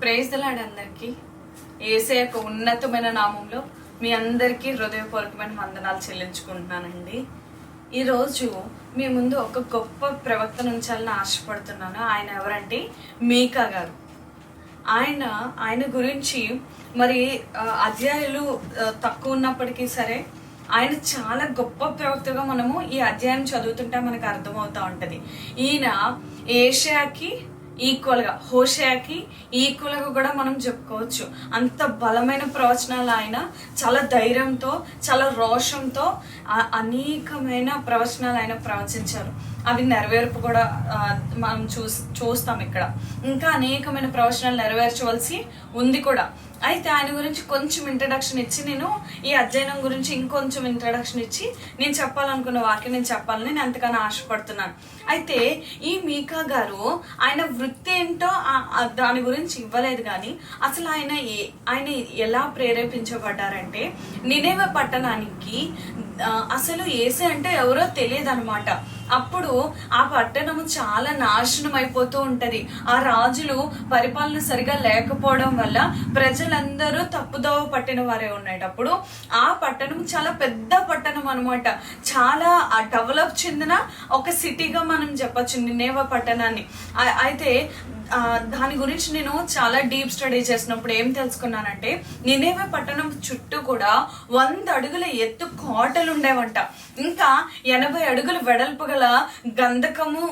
Praise the lord అందరికీ. యేసయ్య యొక్క ఉన్నతమైన నామంలో మీ అందరికీ హృదయపూర్వకమైన వందనాలు చెల్లించుకుంటున్నానండి. ఈరోజు మీ ముందు ఒక గొప్ప ప్రవక్తను ఉంచాలని ఆశపడుతున్నాను. ఆయన ఎవరంటే మీకా గారు. ఆయన గురించి మరి అధ్యాయులు తక్కువ ఉన్నప్పటికీ సరే ఆయన చాలా గొప్ప ప్రవక్తగా మనము ఈ అధ్యాయం చదువుతుంటే మనకు అర్థమవుతూ ఉంటుంది. ఈయన ఏషియాకి ఈక్వల్గా, హోషేయాకి ఈక్వల్గా కూడా మనం చెప్పుకోవచ్చు. అంత బలమైన ప్రవచనాలు ఆయన చాలా ధైర్యంతో, చాలా రోషంతో అనేకమైన ప్రవచనాలు ఆయన ప్రవచించారు. అవి నెరవేర్పు కూడా మనం చూస్తాం. ఇక్కడ ఇంకా అనేకమైన ప్రవచనాలు నెరవేర్చవలసి ఉంది కూడా. అయితే ఆయన గురించి కొంచెం ఇంట్రడక్షన్ ఇచ్చి, నేను ఈ అధ్యయనం గురించి ఇంకొంచెం ఇంట్రడక్షన్ ఇచ్చి నేను చెప్పాలనుకున్న వాక్యం నేను చెప్పాలని నేను ఎంతగానో ఆశపడుతున్నాను. అయితే ఈ మీకా గారు ఆయన వృత్తి ఏంటో దాని గురించి ఇవ్వలేదు, కానీ అసలు ఆయన ఎలా ప్రేరేపించబడ్డారంటే, నినేవే పట్టణానికి అసలు యేసు అంటే ఎవరో తెలియదు అనమాట. అప్పుడు ఆ పట్టణము చాలా నాశనం అయిపోతూ ఉంటది. ఆ రాజులు పరిపాలన సరిగా లేకపోవడం వల్ల ప్రజలందరూ తప్పుదోవ పట్టిన వారే ఉండేటప్పుడు ఆ పట్టణం చాలా పెద్ద పట్టణం అనమాట. చాలా డెవలప్ చెందిన ఒక సిటీగా మనం చెప్పచ్చు నినేవే పట్టణాన్ని. అయితే దాని గురించి నేను చాలా డీప్ స్టడీ చేసినప్పుడు ఏం తెలుసుకున్నానంటే, నినేవే పట్టణం చుట్టూ కూడా 100 అడుగుల ఎత్తు కోటలు ఉండేవంట. ఇంకా 80 అడుగుల వెడల్పు గల గంధకము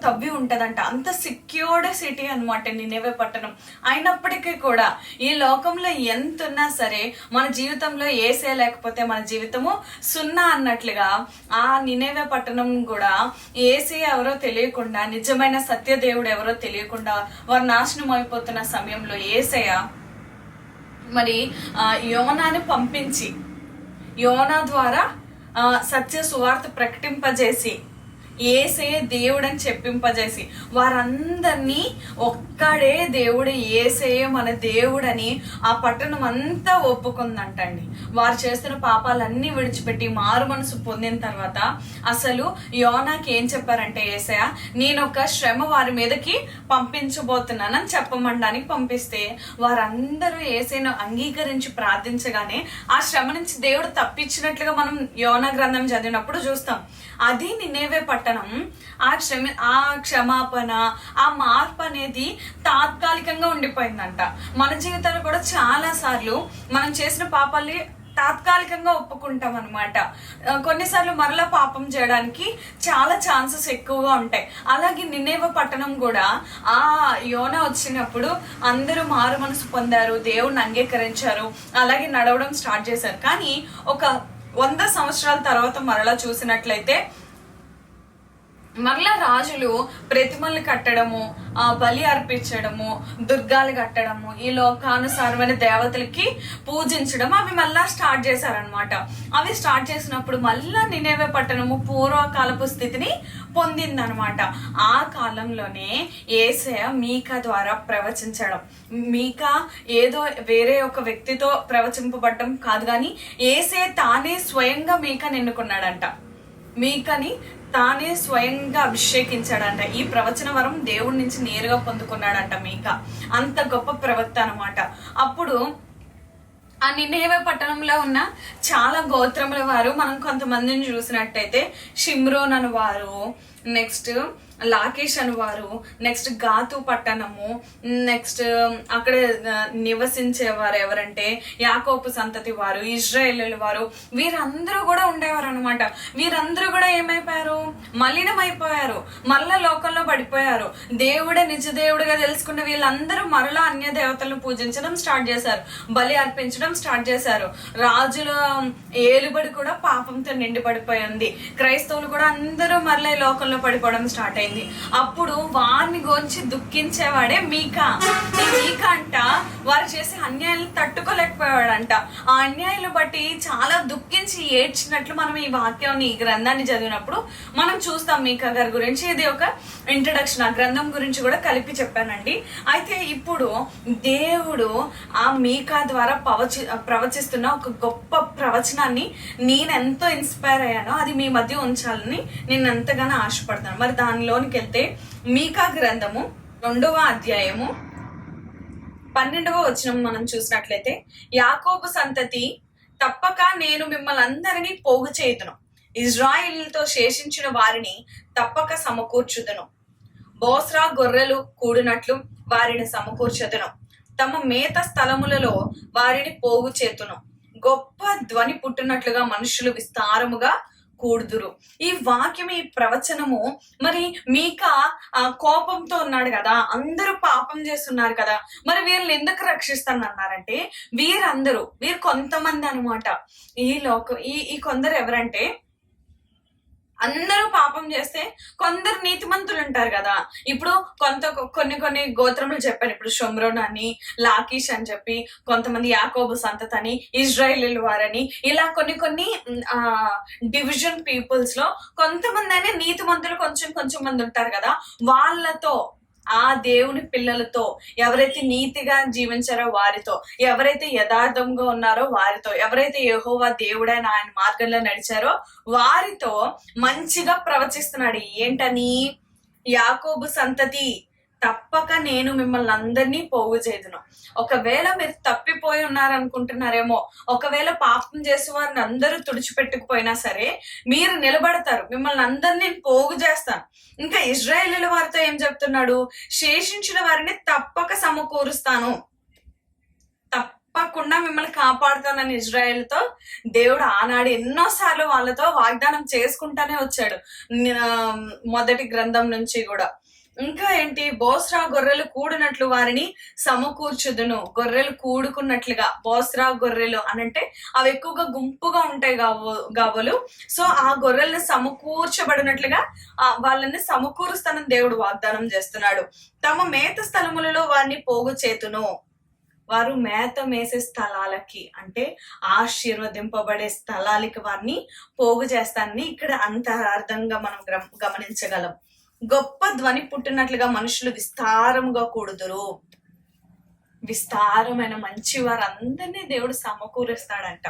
తవ్వి ఉంటదంట. అంత సెక్యూర్డ్ సిటీ అనమాట నినేవే పట్టణం. అయినప్పటికీ కూడా ఈ లోకంలో ఎంత ఉన్నా సరే మన జీవితంలో యేసే లేకపోతే మన జీవితము సున్నా అన్నట్లుగా ఆ నినేవే పట్టణం కూడా యేసే ఎవరో తెలియకుండా, నిజమైన సత్యదేవుడు ఎవరో తెలియకుండా వారు నాశనం అయిపోతున్న సమయంలో యేసయ్య మరి యోనాని పంపించి, యోనా ద్వారా సత్య సువార్త ప్రకటింపజేసి, యేసయ్య దేవుడని చెప్పింపజేసి వారందరినీ ఒక్కడే దేవుడు, యేసయ్య మన దేవుడని ఆ పట్టణం అంతా ఒప్పుకుందంటండి. వారు చేస్తున్న పాపాలన్నీ విడిచిపెట్టి మారు మనసు పొందిన తర్వాత అసలు యోనాకి ఏం చెప్పారంటే, యేసయ్య నేను ఒక శ్రమ వారి మీదకి పంపించబోతున్నానని చెప్పమండానికి పంపిస్తే వారందరూ యేసయ్యను అంగీకరించి ప్రార్థించగానే ఆ శ్రమ నుంచి దేవుడు తప్పించినట్లుగా మనం యోనా గ్రంథం చదివినప్పుడు చూస్తాం. అది నినేవే పట్టణం. ఆ క్షమాపణ, ఆ మార్పు అనేది తాత్కాలికంగా ఉండిపోయిందంట. మన జీవితాల్లో కూడా చాలా సార్లు మనం చేసిన పాపాల్ని తాత్కాలికంగా ఒప్పుకుంటాం అనమాట. కొన్నిసార్లు మరలా పాపం చేయడానికి చాలా ఛాన్సెస్ ఎక్కువగా ఉంటాయి. అలాగే నినేవే పట్టణం కూడా ఆ యోనా వచ్చినప్పుడు అందరూ మారు మనసు పొందారు, దేవుణ్ణి అంగీకరించారు, అలాగే నడవడం స్టార్ట్ చేశారు. కానీ ఒక 100 సంవత్సరాల తర్వాత మరలా చూసినట్లయితే మరలా రాజులు ప్రతిమలు కట్టడము, బలి అర్పించడము, దుర్గాలు కట్టడము, ఈ లోకానుసారమైన దేవతలకి పూజించడం అవి మళ్ళా స్టార్ట్ చేశారనమాట. అవి స్టార్ట్ చేసినప్పుడు మళ్ళా నినేవే పట్టణము పూర్వకాలపు స్థితిని పొందిందనమాట. ఆ కాలంలోనే యేసయ్య మీకా ద్వారా ప్రవచించడం. మీకా ఏదో వేరే ఒక వ్యక్తితో ప్రవచింపబడడం కాదు, కానీ యేసయ్య తానే స్వయంగా మీకాని ఎన్నుకున్నాడంట. మీకాని తానే స్వయంగా అభిషేకించాడంట. ఈ ప్రవచన వరం దేవుడి నుంచి నేరుగా పొందుకున్నాడంట మీకా. అంత గొప్ప ప్రవక్త అనమాట. అప్పుడు ఆ నినేవే పట్టణంలో ఉన్న చాలా గోత్రముల వారు మనం కొంతమందిని చూసినట్టయితే షిమ్రోన్ అని వారు, నెక్స్ట్ లాకేష్ అని వారు, నెక్స్ట్ గాతు పట్టణము, నెక్స్ట్ అక్కడ నివసించేవారు ఎవరంటే యాకోబు సంతతి వారు, ఇజ్రాయేల్ వారు, వీరందరూ కూడా ఉండేవారు అనమాట. వీరందరూ కూడా ఏమైపోయారు? మలినమైపోయారు, మరలా లోకంలో పడిపోయారు. దేవుడే నిజ దేవుడిగా తెలుసుకున్న వీళ్ళందరూ మరలా అన్య దేవతలను పూజించడం స్టార్ట్ చేశారు, బలి అర్పించడం స్టార్ట్ చేశారు. రాజుల ఏలుబడి కూడా పాపంతో నిండి పడిపోయింది. క్రైస్తవులు కూడా అందరూ మరలా ఈ లోకంలో పడిపోవడం స్టార్ట్ అయింది. అప్పుడు వారిని గురించి దుఃఖించేవాడే మీకా. ఈ మీకా అంట వారు చేసే అన్యాయాలను తట్టుకోలేకపోయాడంట. ఆ అన్యాయాలు బట్టి చాలా దుఃఖించి ఏడ్చినట్లు మనం ఈ వాక్యాన్ని, ఈ గ్రంథాన్ని చదివినప్పుడు మనం చూస్తాం మీకా గారి గురించి. ఇది ఒక ఇంట్రడక్షన్, ఆ గ్రంథం గురించి కూడా కలిపి చెప్పానండి. అయితే ఇప్పుడు దేవుడు ఆ మీకా ద్వారా ప్రవచిస్తున్న ఒక గొప్ప ప్రవచనాన్ని నేను ఎంతో ఇన్స్పైర్ అయ్యానో అది మీ మధ్య ఉంచాలని నేను ఎంతగానో ఆశపడతాను. మరి దానిలోనికి వెళ్తే మీకా గ్రంథము 2వ అధ్యాయము 12వ వచనం మనం చూసినట్లయితే, యాకోబు సంతతి తప్పక నేను మిమ్మల్ని అందరినీ పోగు చేయుదును, ఇజ్రాయిలీలతో శేషించిన వారిని తప్పక సమకూర్చుదును. బోస్రా గొర్రెలు కూడినట్లు వారిని సమకూర్చుదును, తమ మేత స్థలములలో వారిని పోగు చేతును. గొప్ప ధ్వని పుట్టినట్లుగా మనుషులు విస్తారముగా కూడుదురు. ఈ వాక్యం, ఈ ప్రవచనము మరి మీకా కోపంతో ఉన్నాడు కదా, అందరూ పాపం చేస్తున్నారు కదా, మరి వీళ్ళని ఎందుకు రక్షిస్తానన్నారంటే, వీరు కొంతమంది అనమాట. ఈ కొందరు ఎవరంటే, అందరూ పాపం చేస్తే కొందరు నీతిమంతులు ఉంటారు కదా. ఇప్పుడు కొన్ని గోత్రములు చెప్పారు. ఇప్పుడు షోమ్రోన్ అని, లాకీష్ అని చెప్పి, కొంతమంది యాకోబు సంతతి అని, ఇజ్రాయేలీల వారని, ఇలా కొన్ని డివిజన్ పీపుల్స్ లో కొంతమంది అయినా నీతిమంతులు కొంచెం మంది ఉంటారు కదా. వాళ్ళతో, ఆ దేవుని పిల్లలతో, ఎవరైతే నీతిగా జీవించారో వారితో, ఎవరైతే యథార్థంగా ఉన్నారో వారితో, ఎవరైతే యెహోవా దేవుడైన ఆయన మార్గంలో నడిచారో వారితో మంచిగా ప్రవచిస్తున్నాడు. ఏంటని? యాకోబు సంతతి తప్పక నేను మిమ్మల్ని అందరినీ పోగు చేదును. ఒకవేళ మీరు తప్పిపోయి ఉన్నారనుకుంటున్నారేమో, ఒకవేళ పాపం చేసే వారిని అందరూ తుడిచిపెట్టుకుపోయినా సరే మీరు నిలబడతారు, మిమ్మల్ని అందరినీ నేను పోగు చేస్తాను. ఇంకా ఇజ్రాయేలీల వారితో ఏం చెప్తున్నాడు? శేషించిన వారిని తప్పక సమకూరుస్తాను, తప్పకుండా మిమ్మల్ని కాపాడుతానని ఇజ్రాయేల్తో దేవుడు ఆనాడు ఎన్నోసార్లు వాళ్ళతో వాగ్దానం చేసుకుంటానే వచ్చాడు, మొదటి గ్రంథం నుంచి కూడా. ఇంకా ఏంటి? బోస్రా గొర్రెలు కూడినట్లు వారిని సమకూర్చుదును. గొర్రెలు కూడుకున్నట్లుగా, బోస్రా గొర్రెలు అనంటే అవి ఎక్కువగా గుంపుగా ఉంటాయి గావులు. సో ఆ గొర్రెల్ని సమకూర్చబడినట్లుగా వాళ్ళని సమకూరుస్తానని దేవుడు వాగ్దానం చేస్తున్నాడు. తమ మేత స్థలములలో వారిని పోగు చేతును. వారు మేత మేసే స్థలాలకి, అంటే ఆశీర్వదింపబడే స్థలాలకి వారిని పోగు చేస్తానని ఇక్కడ అంతరార్థంగా మనం గమనించగలం. గొప్ప ధ్వని పుట్టినట్లుగా మనుషులు విస్తారముగా కూడుదురు. విస్తారమైన మంచి వారందరినీ దేవుడు సమకూరుస్తాడంట.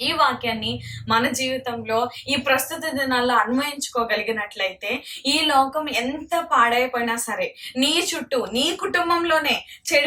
ఈ వాక్యాన్ని మన జీవితంలో ఈ ప్రస్తుత దినాల్లో అన్వయించుకోగలిగినట్లయితే, ఈ లోకం ఎంత పాడైపోయినా సరే, నీ చుట్టూ, నీ కుటుంబంలోనే చెడు